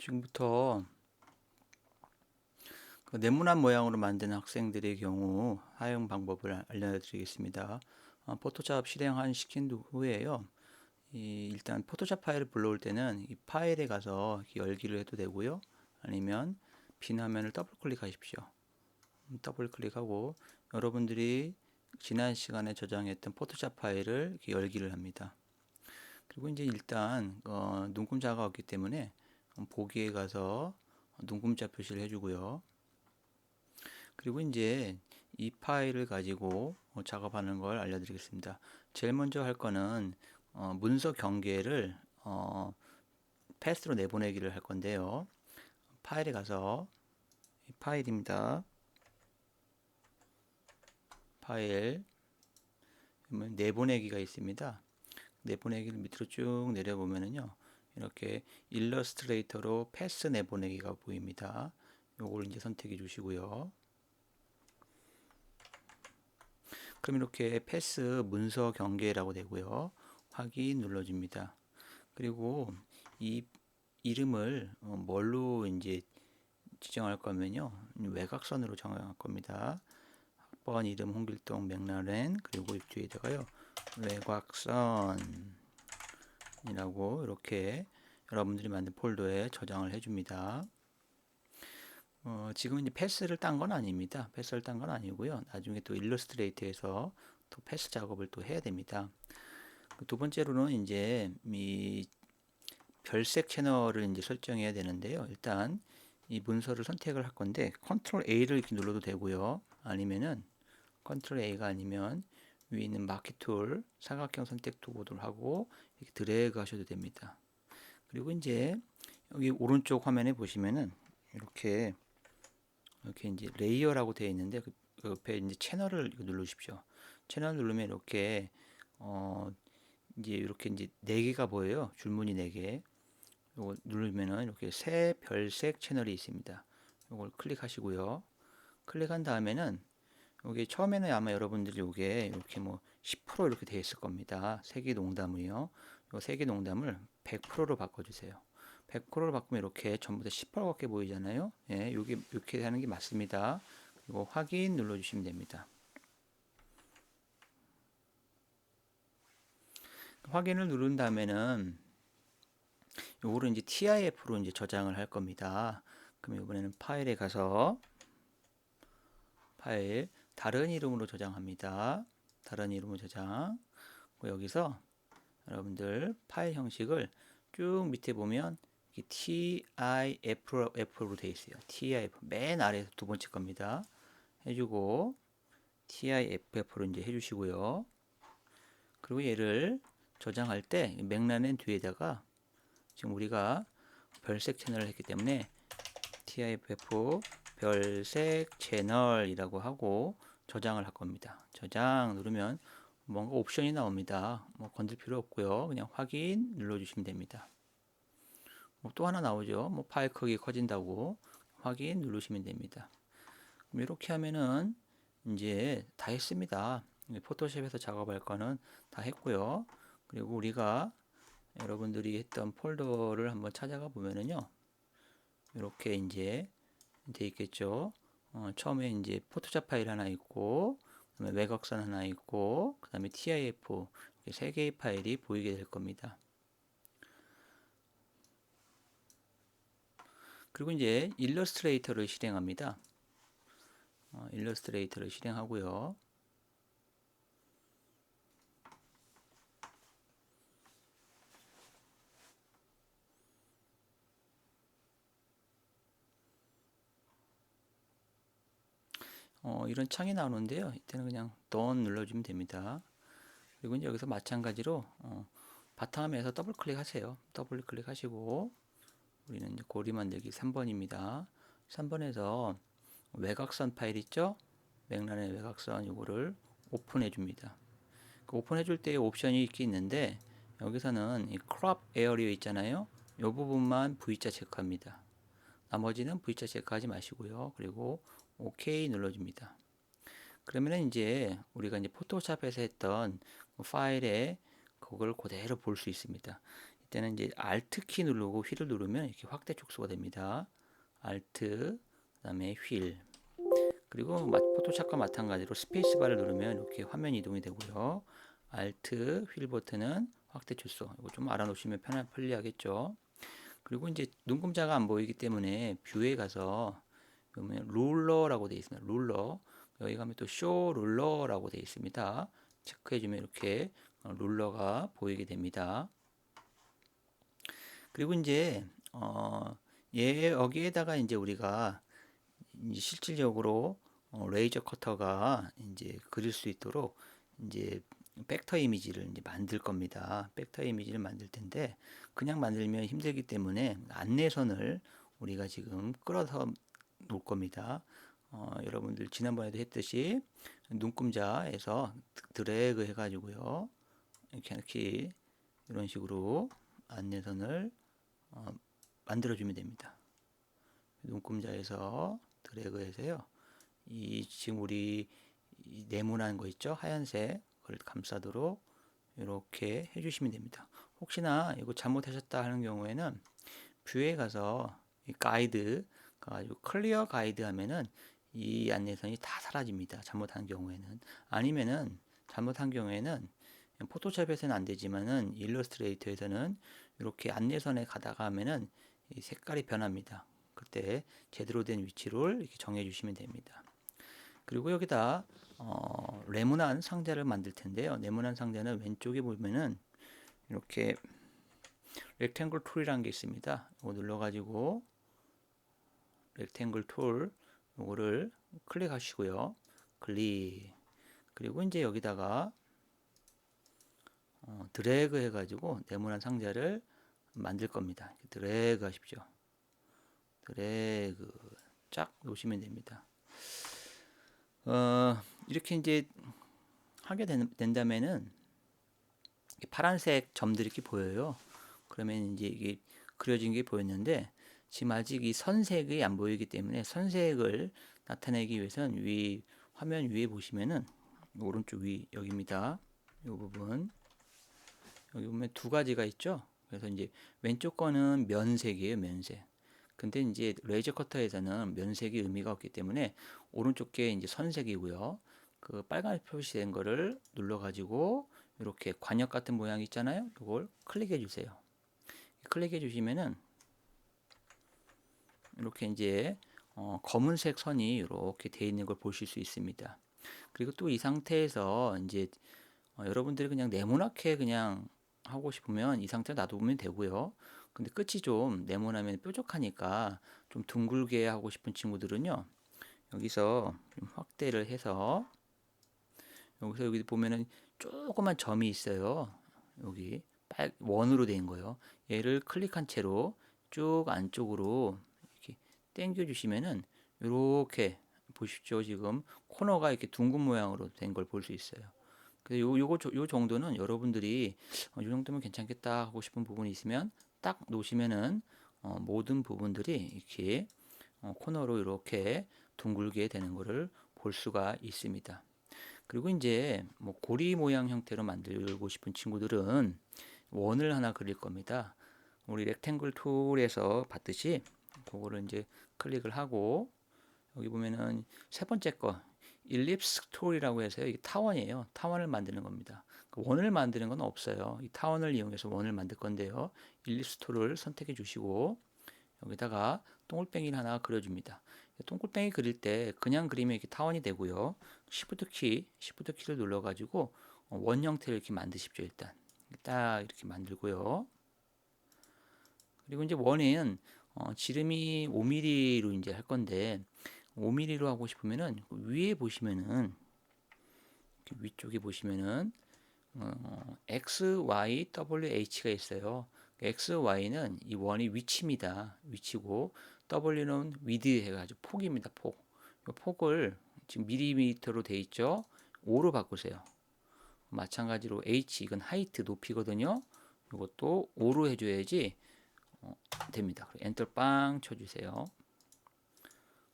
지금부터 그 네모난 모양으로 만든 학생들의 경우 사용 방법을 알려드리겠습니다. 포토샵 실행한 시킨 후에요. 일단 포토샵 파일을 불러올 때는 이 파일에 가서 열기를 해도 되고요. 아니면 빈 화면을 더블 클릭하십시오. 더블 클릭하고 여러분들이 지난 시간에 저장했던 포토샵 파일을 이렇게 열기를 합니다. 그리고 이제 일단 눈금자가 없기 때문에 보기에 가서 눈금자 표시를 해주고요. 그리고 이제 이 파일을 가지고 작업하는 걸 알려드리겠습니다. 제일 먼저 할 거는 문서 경계를 패스로 내보내기를 할 건데요. 파일에 가서 이 파일입니다. 파일 내보내기가 있습니다. 내보내기를 밑으로 쭉 내려보면은요, 이렇게 일러스트레이터로 패스 내보내기가 보입니다. 요걸 이제 선택해 주시고요. 그럼 이렇게 패스 문서 경계라고 되고요. 확인 눌러줍니다. 그리고 이 이름을 뭘로 이제 지정할 거면요. 외곽선으로 정할 겁니다. 학번 이름 홍길동 맥라렌 그리고 뒤에다가요. 외곽선이라고 이렇게 여러분들이 만든 폴더에 저장을 해줍니다. 지금 이제 패스를 딴 건 아닙니다. 패스를 딴 건 아니고요. 나중에 또 일러스트레이터에서 또 패스 작업을 또 해야 됩니다. 두 번째로는 이제 이 별색 채널을 이제 설정해야 되는데요. 일단 이 문서를 선택을 할 건데 컨트롤 A를 이렇게 눌러도 되고요. 아니면은 컨트롤 A가 아니면 위에 있는 마키 툴 사각형 선택 도구를 하고 이렇게 드래그 하셔도 됩니다. 그리고 이제 여기 오른쪽 화면에 보시면은 이렇게 이제 레이어라고 되어 있는데 그 옆에 이제 채널을 누르십시오. 채널 누르면 이렇게 이제 이렇게 이제 네 개가 보여요. 줄무늬 네 개. 이거 누르면은 이렇게 새 별색 채널이 있습니다. 이걸 클릭하시고요. 클릭한 다음에는 여기 처음에는 아마 여러분들이 이게 이렇게 뭐 10% 이렇게 되어 있을 겁니다. 세개 농담이요. 이 세개 농담을 100%로 바꿔주세요. 100%로 바꾸면 이렇게 전부 다 10% 같게 보이잖아요. 예, 여기 이렇게 하는 게 맞습니다. 그리고 확인 눌러주시면 됩니다. 확인을 누른 다음에는 요거를 이제 TIF로 이제 저장을 할 겁니다. 그럼 이번에는 파일에 가서 파일 다른 이름으로 저장합니다. 다른 이름으로 저장. 여기서 여러분들 파일 형식을 쭉 밑에 보면 TIF로 되어 있어요. TIF 맨 아래에서 두 번째 겁니다. 해주고 TIF로 이제 해주시고요. 그리고 얘를 저장할 때 맥라렌 뒤에다가 지금 우리가 별색 채널을 했기 때문에 TIFF 별색 채널이라고 하고 저장을 할 겁니다. 저장 누르면 뭔가 옵션이 나옵니다. 뭐 건들 필요 없고요. 그냥 확인 눌러주시면 됩니다. 또 하나 나오죠. 뭐 파일 크기 커진다고 확인 누르시면 됩니다. 그럼 이렇게 하면은 이제 다 했습니다. 포토샵에서 작업할 거는 다 했고요. 그리고 우리가 여러분들이 했던 폴더를 한번 찾아가 보면은요. 이렇게 이제 돼 있겠죠. 처음에 이제 포토샵 파일 하나 있고, 그다음에 외곽선 하나 있고, 그다음에 TIF 세 개의 파일이 보이게 될 겁니다. 그리고 이제 일러스트레이터를 실행합니다. 일러스트레이터를 실행하고요. 이런 창이 나오는데요. 이때는 그냥 Done 눌러주면 됩니다. 그리고 이제 여기서 마찬가지로 바탕화면에서 더블 클릭하세요. 더블 클릭하시고 우리는 이제 고리 만들기 3번입니다. 3번에서 외곽선 파일 있죠? 맥라렌 외곽선 이거를 오픈해 줍니다. 그 오픈해 줄 때 옵션이 있는데 여기서는 이 crop area 있잖아요. 이 부분만 V자 체크합니다. 나머지는 V자 체크하지 마시고요. 그리고 OK 눌러줍니다. 그러면은 이제 우리가 이제 포토샵에서 했던 그 파일에 그걸 그대로 볼 수 있습니다. 이때는 이제 Alt 키 누르고 휠을 누르면 이렇게 확대 축소가 됩니다. Alt 그다음에 휠. 그리고 포토샵과 마찬가지로 스페이스바를 누르면 이렇게 화면 이동이 되고요. Alt 휠 버튼은 확대 축소. 이거 좀 알아놓으시면 편리하겠죠. 그리고 이제 눈금자가 안 보이기 때문에 뷰에 가서 그러면 룰러라고 되어 있습니다. 룰러. 여기 가면 또 쇼 룰러라고 되어 있습니다. 체크해주면 이렇게 룰러가 보이게 됩니다. 그리고 이제 여기에다가 이제 우리가 이제 실질적으로 레이저 커터가 이제 그릴 수 있도록 이제 벡터 이미지를 이제 만들 겁니다. 벡터 이미지를 만들 텐데 그냥 만들면 힘들기 때문에 안내선을 우리가 지금 끌어서 놓을 겁니다. 여러분들 지난번에도 했듯이 눈금자에서 드래그 해가지고요. 이렇게 이런 식으로 안내선을 만들어주면 됩니다. 눈금자에서 드래그해서요. 이 지금 우리 네모난 거 있죠? 하얀색 그걸 감싸도록 이렇게 해주시면 됩니다. 혹시나 이거 잘못하셨다 하는 경우에는 뷰에 가서 이 가이드 가지고 클리어 가이드 하면은 이 안내선이 다 사라집니다. 잘못한 경우에는. 아니면은 잘못한 경우에는 포토샵에서는 안 되지만은 일러스트레이터에서는 이렇게 안내선에 가다가 하면은 이 색깔이 변합니다. 그때 제대로 된 위치를 이렇게 정해 주시면 됩니다. 그리고 여기다 네모난 상자를 만들 텐데요. 네모난 상자는 왼쪽에 보면은 이렇게 렉탱글 툴이라는 게 있습니다. 이거 눌러가지고 렉탱글 툴 이거를 클릭하시고요. 클릭. 그리고 이제 여기다가 드래그 해가지고 네모난 상자를 만들 겁니다. 드래그 하십시오. 드래그 쫙 놓으시면 됩니다. 이렇게 이제 하게 된다면은 파란색 점들이 이렇게 보여요. 그러면 이제 이게 그려진 게 보였는데 지금 아직 이 선색이 안 보이기 때문에 선색을 나타내기 위해서는 화면 위에 보시면은 오른쪽 위 여기입니다. 이 부분 여기 보면 두 가지가 있죠. 그래서 이제 왼쪽 거는 면색이에요, 면색. 근데 이제 레이저 커터에서는 면색이 의미가 없기 때문에 오른쪽 게 이제 선색이고요. 그 빨간 표시된 거를 눌러 가지고 이렇게 관역 같은 모양 있잖아요. 이걸 클릭해 주세요. 클릭해 주시면은 이렇게 이제 검은색 선이 이렇게 되어 있는 걸 보실 수 있습니다. 그리고 또 이 상태에서 이제 여러분들이 그냥 네모나게 그냥 하고 싶으면 이 상태로 놔두면 되고요. 근데 끝이 좀 네모나면 뾰족하니까 좀 둥글게 하고 싶은 친구들은요. 여기서 좀 확대를 해서 여기 보면은 조그만 점이 있어요. 여기 원으로 된 거요. 얘를 클릭한 채로 쭉 안쪽으로 이렇게 당겨 주시면은 이렇게 보십시오. 지금 코너가 이렇게 둥근 모양으로 된 걸 볼 수 있어요. 그래서 요 정도는 여러분들이 요 정도면 괜찮겠다 하고 싶은 부분이 있으면 딱 놓으시면은 모든 부분들이 이렇게 코너로 이렇게 둥글게 되는 것을 볼 수가 있습니다. 그리고 이제 뭐 고리 모양 형태로 만들고 싶은 친구들은 원을 하나 그릴 겁니다. 우리 렉탱글 툴에서 봤듯이 그거를 이제 클릭을 하고 여기 보면은 세 번째 거 일립스 툴이라고 해서요. 이게 타원이에요. 타원을 만드는 겁니다. 원을 만드는 건 없어요. 이 타원을 이용해서 원을 만들 건데요. 일립스 툴을 선택해 주시고 여기다가 동글뱅이를 하나 그려줍니다. 동글뱅이 그릴 때 그냥 그리면 이렇게 타원이 되고요. 시프트 키를 눌러가지고 원 형태를 이렇게 만드십시오. 일단 딱 이렇게 만들고요. 그리고 이제 원은 지름이 5mm로 이제 할 건데 5mm로 하고 싶으면은 위에 보시면은 위쪽에 보시면은 X, Y, W, H가 있어요. X, Y는 이 원이 위치입니다. 위치고 W는 위드 해가지고 폭입니다. 폭. 이 폭을 지금 밀리미터로 돼 있죠. 5로 바꾸세요. 마찬가지로 H 이건 하이트 높이거든요. 이것도 5로 해줘야지 됩니다. 엔터 빵 쳐주세요.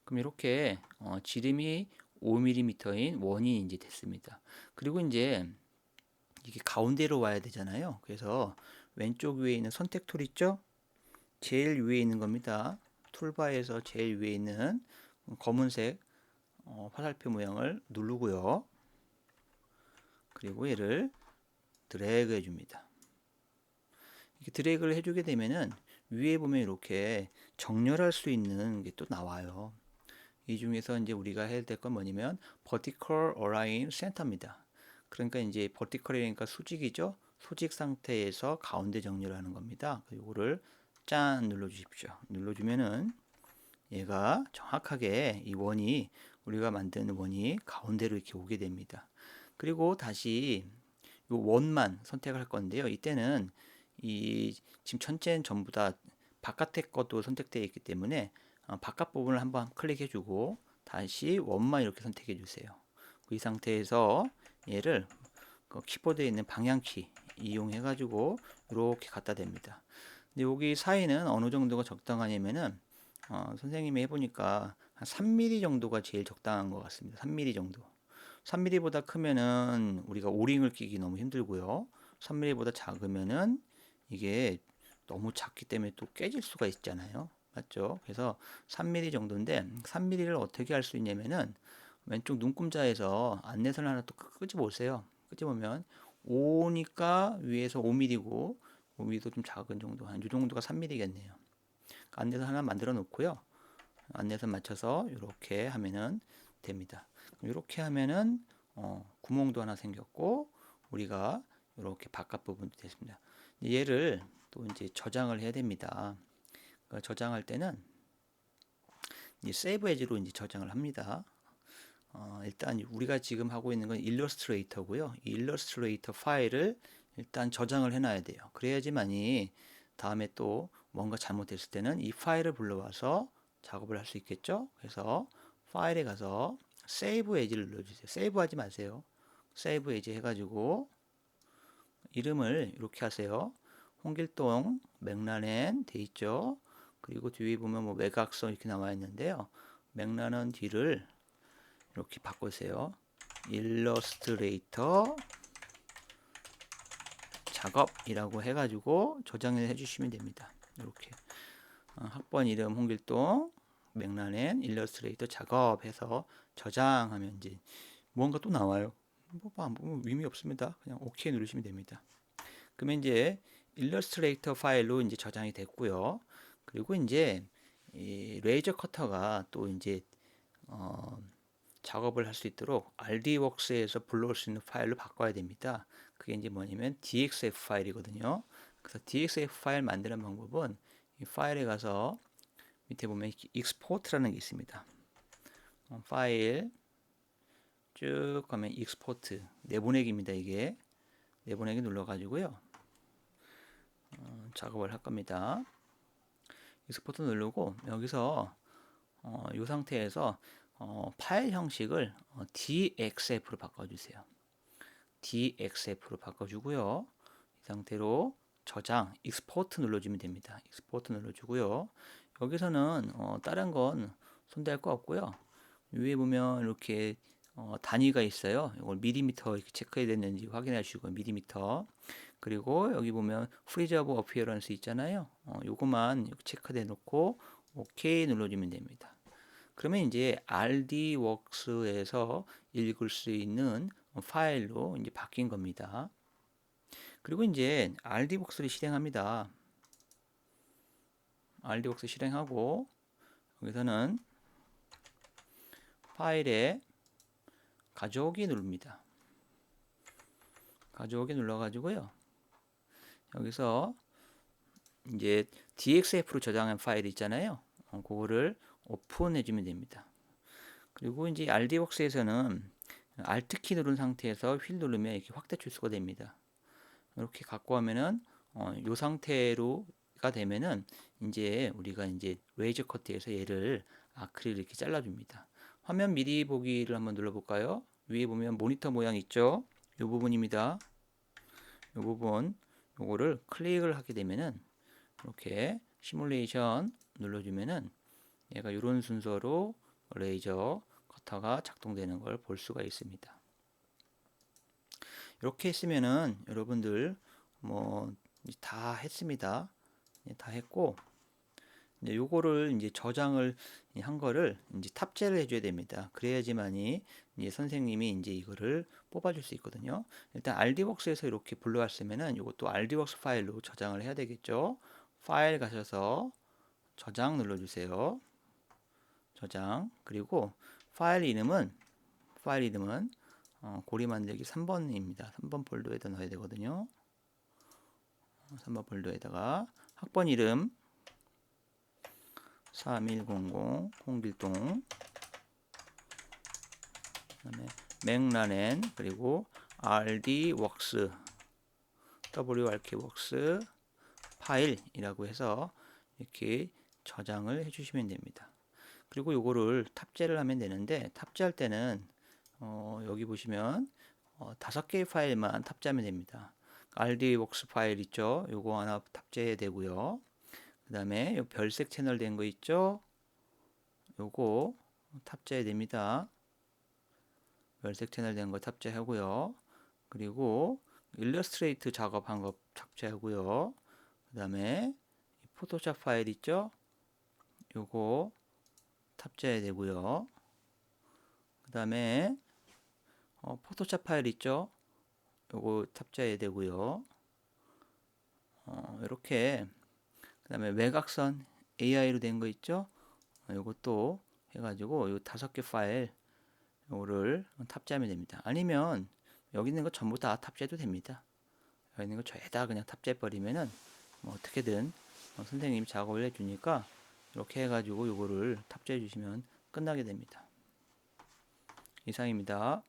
그럼 이렇게 지름이 5mm인 원이 이제 됐습니다. 그리고 이제 이게 가운데로 와야 되잖아요. 그래서 왼쪽 위에 있는 선택 툴 있죠? 제일 위에 있는 겁니다. 툴바에서 제일 위에 있는 검은색 화살표 모양을 누르고요. 그리고 얘를 드래그 해줍니다. 이렇게 드래그를 해주게 되면은 위에 보면 이렇게 정렬할 수 있는 게 또 나와요. 이 중에서 이제 우리가 해야 될 건 뭐냐면 vertical align center입니다. 그러니까 이제 vertical이니까 수직이죠. 수직 상태에서 가운데 정렬을 하는 겁니다. 이거를 짠 눌러 주십시오. 눌러 주면은 얘가 정확하게 이 원이 우리가 만든 원이 가운데로 이렇게 오게 됩니다. 그리고 다시 이 원만 선택할 건데요. 이때는 이 지금 전체는 전부 다 바깥의 것도 선택되어 있기 때문에 바깥 부분을 한번 클릭해 주고 다시 원만 이렇게 선택해 주세요. 이 상태에서 얘를 키보드에 있는 방향키 이용해 가지고 이렇게 갖다 댑니다. 근데 여기 사이는 어느 정도가 적당하냐면은 선생님이 해보니까 한 3mm 정도가 제일 적당한 것 같습니다. 3mm 정도. 3mm보다 크면은 우리가 오링을 끼기 너무 힘들고요. 3mm보다 작으면은 이게 너무 작기 때문에 또 깨질 수가 있잖아요. 맞죠? 그래서 3mm 정도인데 3mm를 어떻게 할 수 있냐면은 왼쪽 눈금자에서 안내선을 하나 또 끄집어보세요. 끄집으면 5니까 위에서 5mm고 5mm도 좀 작은 정도, 한 이 정도가 3mm겠네요. 안내선 하나 만들어 놓고요. 안내선 맞춰서 이렇게 하면은 됩니다. 이렇게 하면은 구멍도 하나 생겼고 우리가 이렇게 바깥 부분도 됐습니다. 얘를 또 이제 저장을 해야 됩니다. 그러니까 저장할 때는 이제 세이브 에즈로 이제 저장을 합니다. 일단 우리가 지금 하고 있는 건 일러스트레이터고요. 이 일러스트레이터 파일을 일단 저장을 해놔야 돼요. 그래야지만이 다음에 또 뭔가 잘못됐을 때는 이 파일을 불러와서 작업을 할 수 있겠죠. 그래서 파일에 가서 세이브 에즈를 눌러주세요. 세이브 하지 마세요. 세이브 에즈 해가지고 이름을 이렇게 하세요. 홍길동 맥라렌 돼 있죠. 그리고 뒤에 보면 뭐 외곽선 이렇게 나와 있는데요. 맥라렌 뒤를 이렇게 바꾸세요. 일러스트레이터 작업이라고 해가지고 저장을 해주시면 됩니다. 이렇게 학번 이름 홍길동 맥라렌 일러스트레이터 작업해서 저장하면 이제 뭔가 또 나와요. 뭐 의미 없습니다. 그냥 OK 누르시면 됩니다. 그러면 이제 일러스트레이터 파일로 이제 저장이 됐고요. 그리고 이제 이 레이저 커터가 또 이제 작업을 할 수 있도록 RDWorks에서 불러올 수 있는 파일로 바꿔야 됩니다. 그게 이제 뭐냐면 DXF 파일이거든요. 그래서 DXF 파일 만드는 방법은 이 파일에 가서 밑에 보면 익스포트라는 게 있습니다. 파일 쭉 가면 익스포트 내보내기입니다. 이게 내보내기 눌러가지고요. 작업을 할 겁니다. 익스포트 누르고 여기서 이 상태에서 파일 형식을 DXF로 바꿔주세요. DXF로 바꿔주고요. 이 상태로 저장, 익스포트 눌러주면 됩니다. 익스포트 눌러주고요. 여기서는 다른 건 손댈 거 없고요. 위에 보면 이렇게 단위가 있어요. 이걸 밀리미터 이렇게 체크해야 되는지 확인하시고 밀리미터. 그리고 여기 보면 프리즈 오브 어피어런스 있잖아요. 요거만 체크해 놓고 OK 눌러주면 됩니다. 그러면 이제 RDWorks에서 읽을 수 있는 파일로 이제 바뀐 겁니다. 그리고 이제 RDWorks를 실행합니다. RDWorks 실행하고 여기서는 파일에 가져오기 누릅니다. 가져오기 눌러가지고요. 여기서 이제 DXF로 저장한 파일 있잖아요. 그거를 오픈해 주면 됩니다. 그리고 이제 RDWorks에서는 Alt 키 누른 상태에서 휠 누르면 이렇게 확대 축소가 됩니다. 이렇게 갖고 하면은 이 상태로가 되면은 이제 우리가 이제 레이저 커트에서 얘를 아크릴 이렇게 잘라줍니다. 화면 미리 보기를 한번 눌러볼까요? 위에 보면 모니터 모양 있죠? 이 부분입니다. 이 부분 요거를 클릭을 하게 되면은 이렇게 시뮬레이션 눌러주면은 얘가 이런 순서로 레이저 커터가 작동되는 걸 볼 수가 있습니다. 이렇게 했으면은 여러분들 뭐 이제 다 했습니다. 다 했고 이제 요거를 이제 저장을 한 거를 이제 탑재를 해줘야 됩니다. 그래야지만이 이제 선생님이 이제 이거를 뽑아줄 수 있거든요. 일단 RD웍스에서 이렇게 불러왔으면은 요것도 RD웍스 파일로 저장을 해야 되겠죠. 파일 가셔서 저장 눌러주세요. 저장. 그리고 파일 이름은 고리 만들기 3번입니다. 3번 폴더에다 넣어야 되거든요. 3번 폴더에다가 학번 이름 3100 홍길동, 그다음에 맥라렌, 그리고 rdworks wrkworks 파일이라고 해서 이렇게 저장을 해주시면 됩니다. 그리고 요거를 탑재를 하면 되는데, 탑재할 때는 여기 보시면 5개의 파일만 탑재하면 됩니다. rdworks 파일 있죠? 요거 하나 탑재해야 되고요. 그 다음에 요 별색 채널 된 거 있죠? 요거 탑재해야 됩니다. 별색 채널 된 거 탑재하고요. 그리고 일러스트레이트 작업한 거 탑재하고요. 그 다음에 포토샵 파일 있죠? 요거 탑재해야 되고요. 그 다음에 포토샵 파일 있죠? 요거 탑재해야 되고요. 이렇게 그 다음에 외곽선 AI로 된 거 있죠? 요것도 해가지고 요 5개 파일 요거를 탑재하면 됩니다. 아니면 여기 있는 거 전부 다 탑재해도 됩니다. 여기 있는 거 죄다 그냥 탑재해 버리면은 뭐 어떻게든 선생님이 작업을 해주니까 이렇게 해가지고 요거를 탑재해 주시면 끝나게 됩니다. 이상입니다.